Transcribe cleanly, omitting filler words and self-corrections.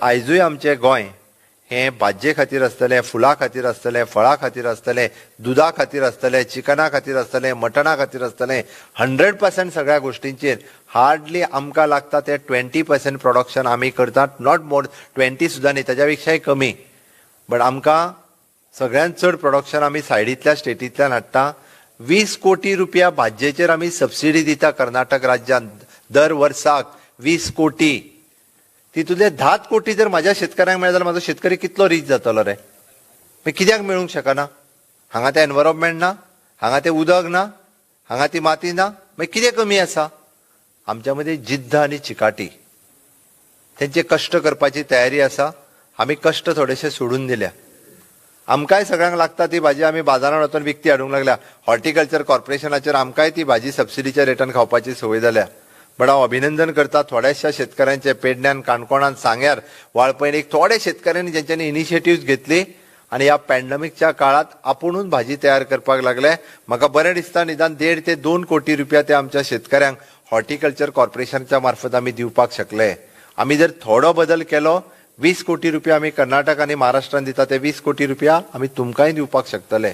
आयजूय आमचे गोंय हे भाजये खातीर आसतलें, फुलां खातीर आसतलें, फळां खातीर आसतलें, दुधा खातीर आसतलें, चिकना खातीर आसतलें, मटना खातीर आसतलें, 100% सगळ्या गोष्टींचेर हार्डली आमकां लागता ते 20% प्रोडक्शन आमी करतात, नॉट मोर 20 सुद्दां न्ही, ताच्या पेक्षाय कमी. बट आमकां सगळ्यांत चड प्रोडक्शन आमी सायडींतल्या स्टेटींतल्यान हाडटा. 20 कोटी रुपया भाजयेचेर आमी सबसिडी दिता कर्नाटक राज्यात दर वर्साक 20 कोटी. तितूंतले 10 कोटी जर म्हाज्या शेतकऱ्यांक मेळ्ळे जाल्यार म्हाजो शेतकरी कितलो रीच जातलो रे? मागीर कित्याक मेळूंक शकना? हांगा ते एनवायरमेंट ना, हांगा ते उदक ना, हांगा ती माती ना, मागीर कितें कमी आसा? आमच्या मदीं जिद्द आनी चिकाटी, तेंचे कश्ट करपाची तयारी आसा. आमी कश्ट थोडेशे सोडून दिल्या. आमकांय सगळ्यांक लागता ती भाजी आमी बाजारांत वचून विकती हाडूंक लागल्या. हॉर्टिकल्चर कॉर्पोरेशनाचेर आमकांय ती भाजी सबसिडीच्या रेटान खावपाची संवय जाल्या. पण हांव अभिनंदन करता थोड्याशा शेतकऱ्यांचे, पेडण्यान, काणकोणान, सांग्यार, वाळपयन एक थोडे शेतकऱ्यांनी जेंच्यांनी इनिशिएटिव्ह घेतली आनी ह्या पॅन्डेमिकच्या काळात आपुणूच भाजी तयार करपाक लागले. म्हाका बरें दिसता निदान 1.5 ते 2 कोटी रुपया ते आमच्या शेतकऱ्यांक हॉर्टिकल्चर कॉर्पोरेशनच्या मार्फत आमी दिवपाक शकले. आमी जर थोडो बदल केलो, 20 कोटी रुपया आमी कर्नाटक आनी महाराष्ट्रान दिता ते 20 कोटी रुपया आमी तुमकांय दिवपाक शकतले.